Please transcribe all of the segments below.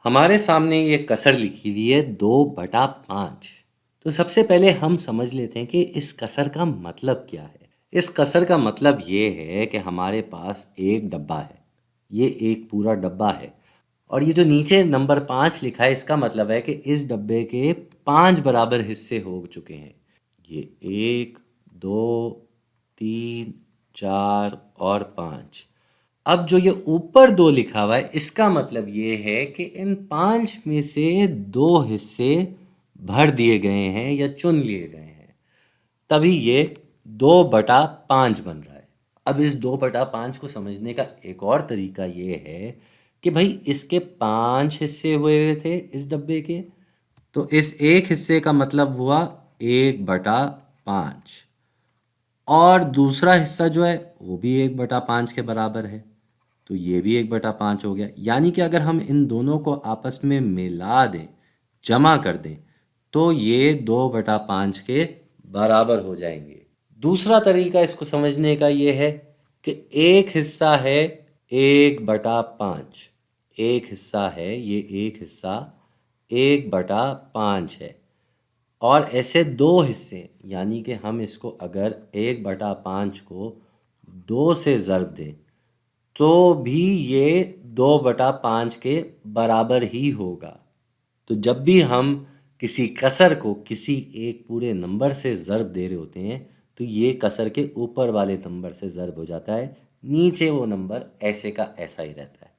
हमारे सामने ये कसर लिखी हुई है 2/5। तो सबसे पहले हम समझ लेते हैं कि इस कसर का मतलब क्या है। इस कसर का मतलब ये है कि हमारे पास एक डब्बा है, ये एक पूरा डब्बा है और ये जो नीचे नंबर 5 लिखा है इसका मतलब है कि इस डब्बे के 5 बराबर हिस्से हो चुके हैं। ये 1, 2, 3, 4 और 5। अब जो ये ऊपर 2 लिखा हुआ है इसका मतलब ये है कि इन 5 में से 2 हिस्से भर दिए गए हैं या चुन लिए गए हैं, तभी ये 2/5 बन रहा है। अब इस 2/5 को समझने का एक और तरीका ये है कि भाई इसके 5 हिस्से हुए थे इस डब्बे के, तो इस एक हिस्से का मतलब हुआ 1/5 और दूसरा हिस्सा जो है वो भी 1/5 के बराबर है, तो ये भी 1/5 हो गया। यानी कि अगर हम इन दोनों को आपस में मिला दें, जमा कर दें, तो ये 2/5 के बराबर हो जाएंगे। दूसरा तरीका इसको समझने का ये है कि एक हिस्सा है 1/5, एक हिस्सा है, ये एक हिस्सा 1/5 है और ऐसे 2 हिस्से, यानी कि हम इसको अगर 1/5 को 2 से ज़र्ब दें तो भी ये 2/5 के बराबर ही होगा। तो जब भी हम किसी कसर को किसी एक पूरे नंबर से ज़र्ब दे रहे होते हैं तो ये कसर के ऊपर वाले नंबर से ज़र्ब हो जाता है, नीचे वो नंबर ऐसे का ऐसा ही रहता है।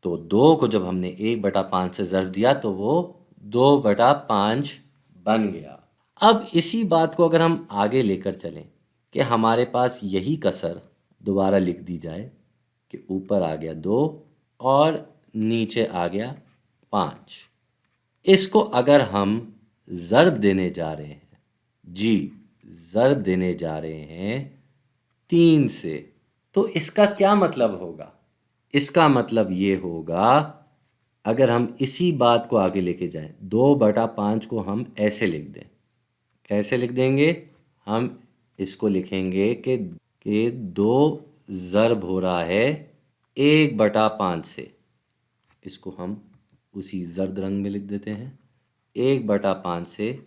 तो 2 को जब हमने 1/5 से ज़र्ब दिया तो वो 2/5 बन गया। अब इसी बात को अगर हम आगे लेकर चलें कि हमारे पास यही कसर दोबारा लिख दी जाए कि ऊपर आ गया 2 और नीचे आ गया 5। इसको अगर हम ज़र्ब देने जा रहे हैं, जी ज़र्ब देने जा रहे हैं 3 से, तो इसका क्या मतलब होगा? इसका मतलब ये होगा, अगर हम इसी बात को आगे लेके जाएं, 2/5 को हम ऐसे लिख दें। कैसे लिख देंगे? हम इसको लिखेंगे कि 2 ज़र्ब हो रहा है 1/5 से। इसको हम उसी जर्द रंग में लिख देते हैं, 1/5 से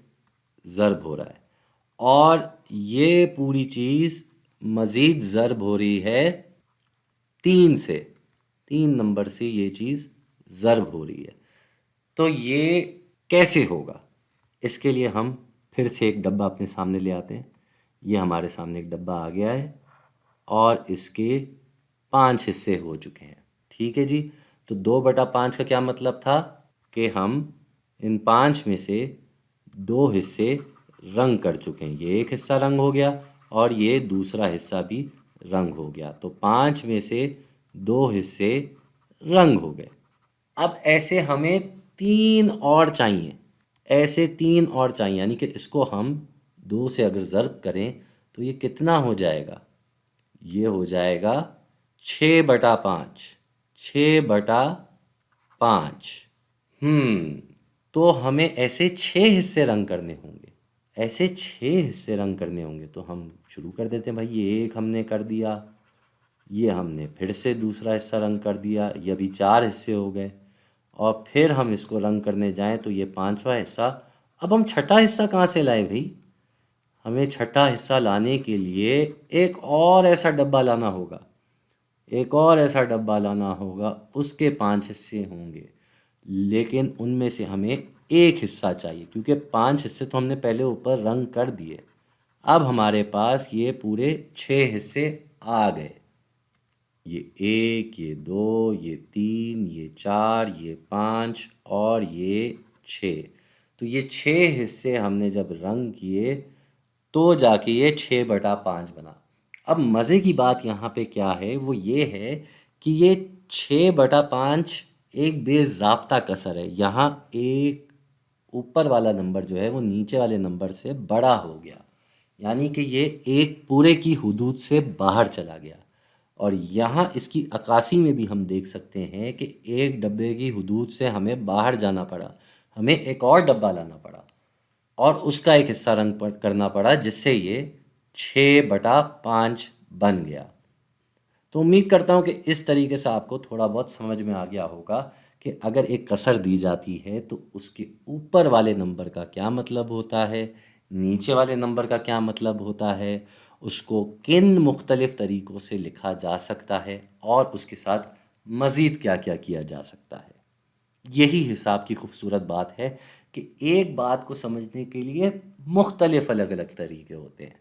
ज़र्ब हो रहा है और ये पूरी चीज़ मज़ीद ज़र्ब हो रही है 3 से, 3 नंबर से ये चीज़ ज़र्ब हो रही है। तो ये कैसे होगा? इसके लिए हम फिर से एक डब्बा अपने सामने ले आते हैं। ये हमारे सामने एक डब्बा आ गया है और इसके 5 हिस्से हो चुके हैं। ठीक है जी। तो 2/5 का क्या मतलब था कि हम इन 5 में से 2 हिस्से रंग कर चुके हैं। ये एक हिस्सा रंग हो गया और ये दूसरा हिस्सा भी रंग हो गया। तो 5 में से 2 हिस्से रंग हो गए। अब ऐसे हमें 3 और चाहिए, ऐसे 3 और चाहिए, यानी कि इसको हम 2 से अगर ज़र्ब करें तो ये कितना हो जाएगा? ये हो जाएगा 6/5, 6/5। तो हमें ऐसे 6 हिस्से रंग करने होंगे, ऐसे 6 हिस्से रंग करने होंगे। तो हम शुरू कर देते हैं भाई, ये एक हमने कर दिया, ये हमने फिर से दूसरा हिस्सा रंग कर दिया, ये अभी 4 हिस्से हो गए और फिर हम इसको रंग करने जाएं तो ये 5वां हिस्सा। अब हम छठा हिस्सा कहाँ से लाएं भाई? हमें छठा हिस्सा लाने के लिए एक और ऐसा डब्बा लाना होगा, एक और ऐसा डब्बा लाना होगा, उसके 5 हिस्से होंगे, लेकिन उनमें से हमें एक हिस्सा चाहिए क्योंकि 5 हिस्से तो हमने पहले ऊपर रंग कर दिए। अब हमारे पास ये पूरे 6 हिस्से आ गए, ये 1, ये 2, ये 3, ये 4, ये 5 और ये 6। तो ये 6 हिस्से हमने जब रंग किए तो जाके ये 6/5 बना। अब मज़े की बात यहाँ पे क्या है, वो ये है कि ये 6/5 एक बेज़ाब्ता कसर है। यहाँ एक ऊपर वाला नंबर जो है वो नीचे वाले नंबर से बड़ा हो गया, यानी कि ये एक पूरे की हुदूद से बाहर चला गया। और यहाँ इसकी अक्कासी में भी हम देख सकते हैं कि एक डब्बे की हुदूद से हमें बाहर जाना पड़ा, हमें एक और डब्बा लाना पड़ा और उसका एक हिस्सा रंग करना पड़ा, जिससे ये 6/5 बन गया। तो उम्मीद करता हूँ कि इस तरीके से आपको थोड़ा बहुत समझ में आ गया होगा कि अगर एक कसर दी जाती है तो उसके ऊपर वाले नंबर का क्या मतलब होता है, नीचे वाले नंबर का क्या मतलब होता है, उसको किन मुख्तलिफ़ तरीक़ों से लिखा जा सकता है और उसके साथ मज़ीद क्या क्या किया जा सकता है। यही हिसाब की खूबसूरत बात है कि एक बात को समझने के लिए मुख्तलिफ़ अलग अलग तरीक़े होते हैं।